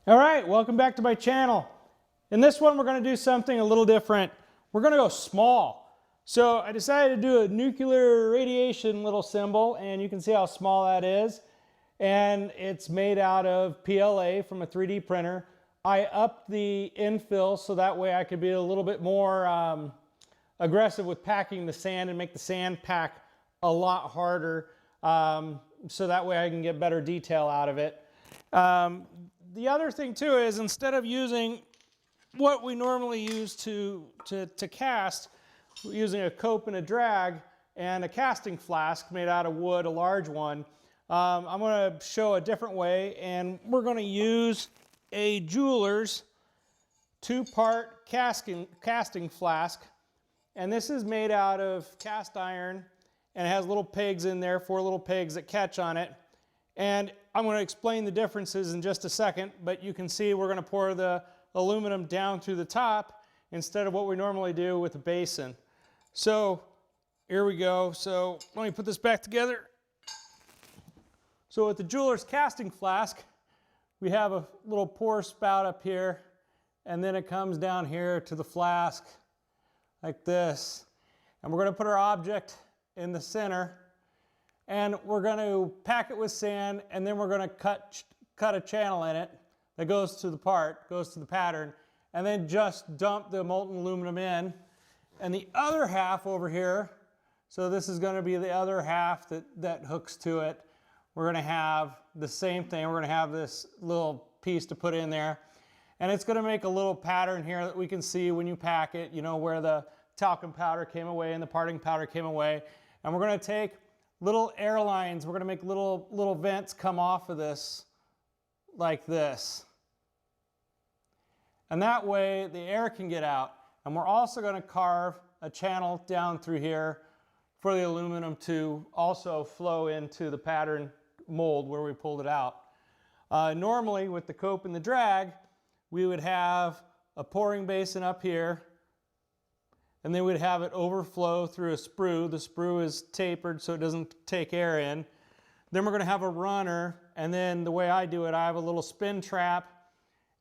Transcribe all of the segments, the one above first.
All right, welcome back to my channel. In this one, we're going to do something a little different. We're going to go small. So I decided to do a nuclear radiation little symbol, and you can see how small that is. And it's made out of PLA from a 3D printer. I upped the infill so that way I could be a little bit more aggressive with packing the sand and make the sand pack a lot harder, so that way I can get better detail out of it. The other thing too is, instead of using what we normally use to cast, we're using a cope and a drag and a casting flask made out of wood, a large one. I'm going to show a different way, and we're going to use a jeweler's two-part casting flask. And this is made out of cast iron, and it has little pegs in there, 4 little pegs that catch on it. And I'm going to explain the differences in just a second, but you can see we're going to pour the aluminum down through the top instead of what we normally do with a basin. So here we go. So let me put this back together. So with the jeweler's casting flask, we have a little pour spout up here, and then it comes down here to the flask like this. And we're going to put our object in the center, and we're going to pack it with sand, and then we're going to cut a channel in it that goes to the pattern, and then just dump the molten aluminum in. And the other half over here, so this is going to be the other half that hooks to it, we're going to have the same thing. We're going to have this little piece to put in there, and it's going to make a little pattern here that we can see when you pack it, you know, where the talcum powder came away and the parting powder came away. And we're going to take little air lines. We're going to make little vents come off of this like this. And that way the air can get out. And we're also going to carve a channel down through here for the aluminum to also flow into the pattern mold where we pulled it out. Normally with the cope and the drag, we would have a pouring basin up here, and then we'd have it overflow through a sprue. The sprue is tapered so it doesn't take air in. Then we're going to have a runner, and then the way I do it, I have a little spin trap,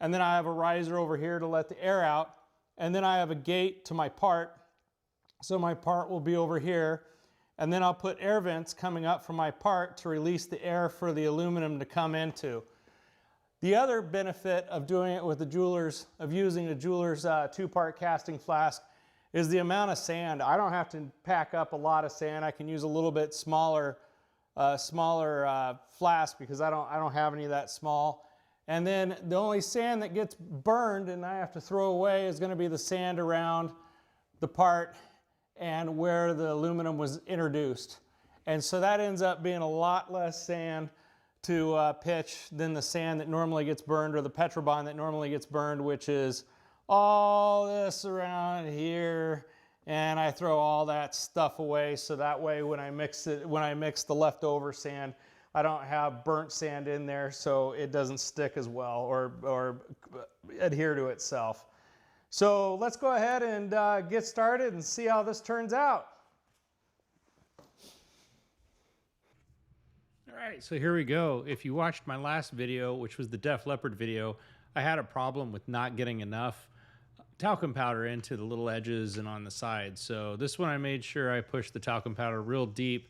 and then I have a riser over here to let the air out, and then I have a gate to my part. So my part will be over here, and then I'll put air vents coming up from my part to release the air for the aluminum to come into. The other benefit of doing it with the jeweler's, of using a jeweler's two-part casting flask, is the amount of sand. I don't have to pack up a lot of sand. I can use a little bit smaller flask because I don't have any that small. And then the only sand that gets burned and I have to throw away is going to be the sand around the part and where the aluminum was introduced. And so that ends up being a lot less sand to pitch than the sand that normally gets burned, or the Petrobond that normally gets burned, which is all this around here, and I throw all that stuff away, so that way when I mix the leftover sand, I don't have burnt sand in there, so it doesn't stick as well or adhere to itself. So let's go ahead and get started and see how this turns out. All right, so here we go. If you watched my last video, which was the Def Leppard video, I had a problem with not getting enough talcum powder into the little edges and on the sides. So this one I made sure I pushed the talcum powder real deep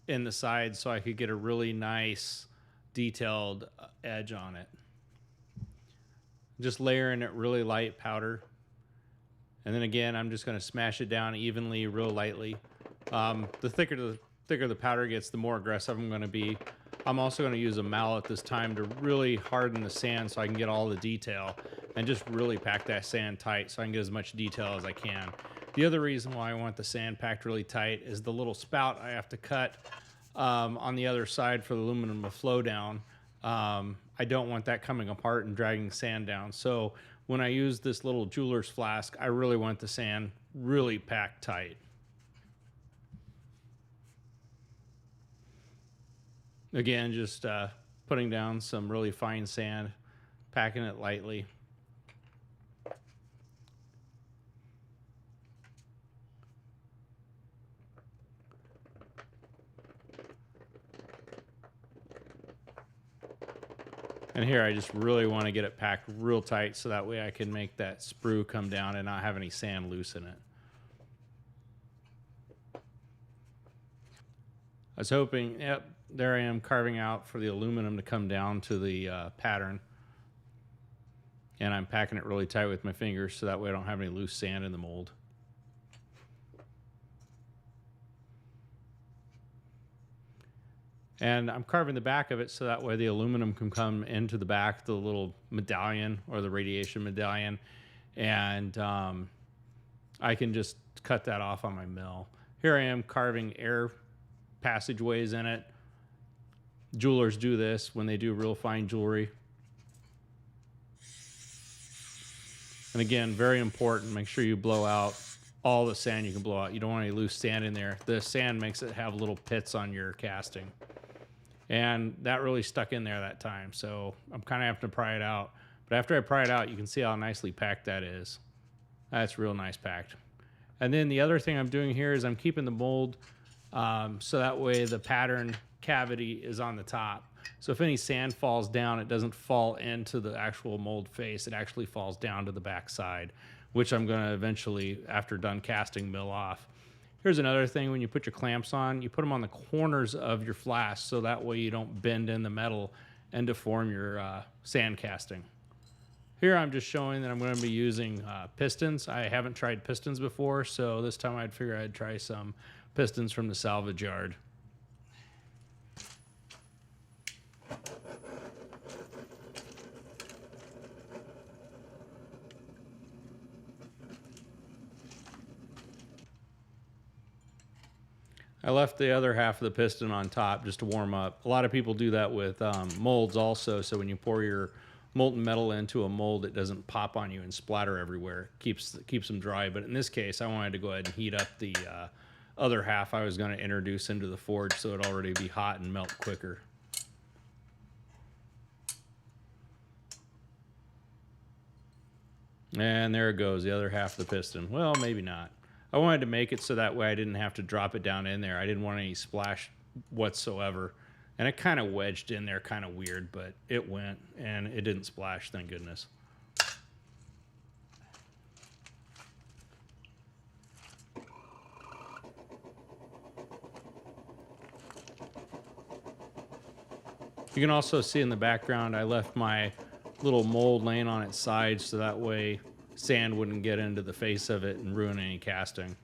in the sides so I could get a really nice detailed edge on it. Just layering it really light powder. And then again, I'm just going to smash it down evenly, real lightly. The thicker the powder gets, the more aggressive I'm going to be. I'm also going to use a mallet this time to really harden the sand so I can get all the detail and just really pack that sand tight so I can get as much detail as I can. The other reason why I want the sand packed really tight is the little spout I have to cut on the other side for the aluminum to flow down. I don't want that coming apart and dragging the sand down. So when I use this little jeweler's flask, I really want the sand really packed tight. Again, just putting down some really fine sand, packing it lightly. And here I just really want to get it packed real tight so that way I can make that sprue come down and not have any sand loose in it. I was hoping, yep, there I am carving out for the aluminum to come down to the pattern. And I'm packing it really tight with my fingers so that way I don't have any loose sand in the mold. And I'm carving the back of it so that way the aluminum can come into the back, the little medallion or the radiation medallion. And I can just cut that off on my mill. Here I am carving air passageways in it. Jewelers do this when they do real fine jewelry. And again, very important, make sure you blow out all the sand you can blow out. You don't want any loose sand in there. The sand makes it have little pits on your casting. And that really stuck in there that time, so I'm kind of having to pry it out. But after I pry it out, you can see how nicely packed that is. That's real nice packed. And then the other thing I'm doing here is I'm keeping the mold so that way the pattern cavity is on the top. So if any sand falls down, it doesn't fall into the actual mold face. It actually falls down to the back side, which I'm going to eventually, after done casting, mill off. Here's another thing, when you put your clamps on, you put them on the corners of your flask so that way you don't bend in the metal and deform your sand casting. Here I'm just showing that I'm going to be using pistons. I haven't tried pistons before, so this time I'd figure I'd try some pistons from the salvage yard. I left the other half of the piston on top just to warm up. A lot of people do that with molds also, so when you pour your molten metal into a mold, it doesn't pop on you and splatter everywhere. It keeps them dry, but in this case, I wanted to go ahead and heat up the other half I was going to introduce into the forge so it'd already be hot and melt quicker. And there it goes, the other half of the piston. Well, maybe not. I wanted to make it so that way I didn't have to drop it down in there. I didn't want any splash whatsoever. And it kind of wedged in there kind of weird, but it went and it didn't splash, thank goodness. You can also see in the background I left my little mold laying on its side so that way sand wouldn't get into the face of it and ruin any casting.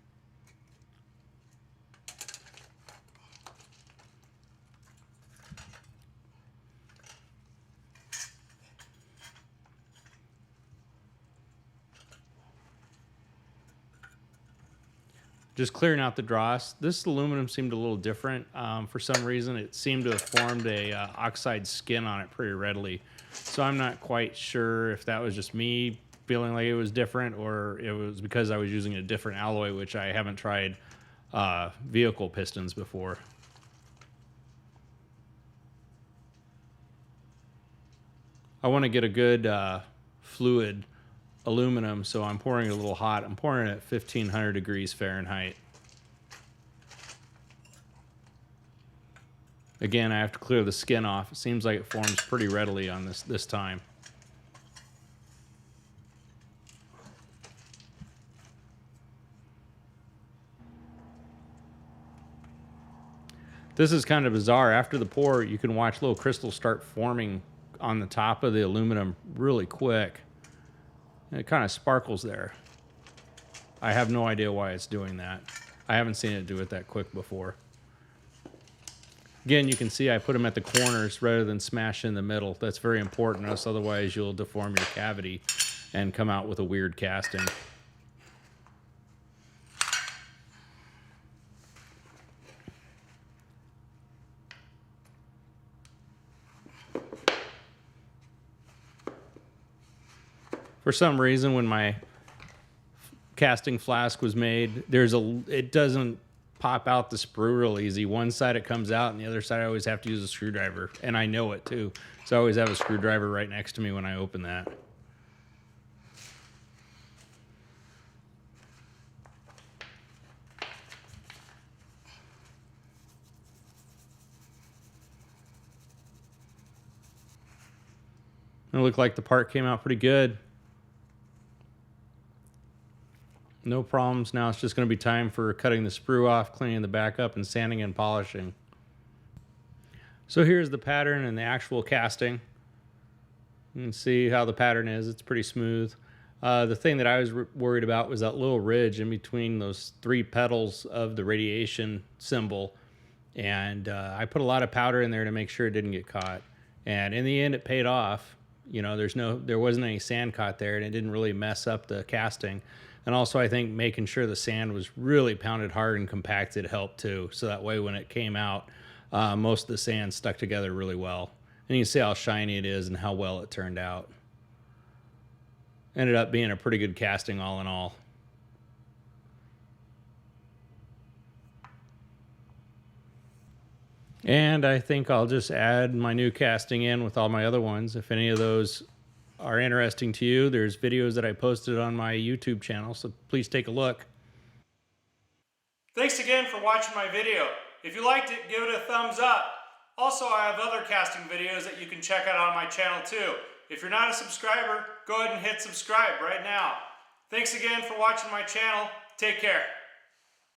Just clearing out the dross. This aluminum seemed a little different. For some reason, it seemed to have formed a oxide skin on it pretty readily. So I'm not quite sure if that was just me feeling like it was different or it was because I was using a different alloy, which I haven't tried vehicle pistons before. I want to get a good fluid aluminum, so I'm pouring it a little hot. I'm pouring it at 1500 degrees Fahrenheit. Again, I have to clear the skin off. It seems like it forms pretty readily on this time. This is kind of bizarre. After the pour, you can watch little crystals start forming on the top of the aluminum really quick. And it kind of sparkles there. I have no idea why it's doing that. I haven't seen it do it that quick before. Again, you can see I put them at the corners rather than smash in the middle. That's very important, else otherwise you'll deform your cavity and come out with a weird casting. For some reason, when my casting flask was made, it doesn't pop out the sprue real easy. One side it comes out, and the other side I always have to use a screwdriver, and I know it too. So I always have a screwdriver right next to me when I open that. It looked like the part came out pretty good. No problems. Now it's just going to be time for cutting the sprue off, cleaning the back up, and sanding and polishing. So here's the pattern and the actual casting. You can see how the pattern is. It's pretty smooth. The thing that I was worried about was that little ridge in between those 3 petals of the radiation symbol. And I put a lot of powder in there to make sure it didn't get caught. And in the end, it paid off. You know, there wasn't any sand caught there, and it didn't really mess up the casting. And also, I think making sure the sand was really pounded hard and compacted helped too. So that way, when it came out, most of the sand stuck together really well. And you can see how shiny it is and how well it turned out. Ended up being a pretty good casting all in all. And I think I'll just add my new casting in with all my other ones. If any of those are interesting to you, there's videos that I posted on my YouTube channel, so please take a look. Thanks again for watching my video. If you liked it, give it a thumbs up. Also, I have other casting videos that you can check out on my channel too. If you're not a subscriber, go ahead and hit subscribe right now. Thanks again for watching my channel. Take care.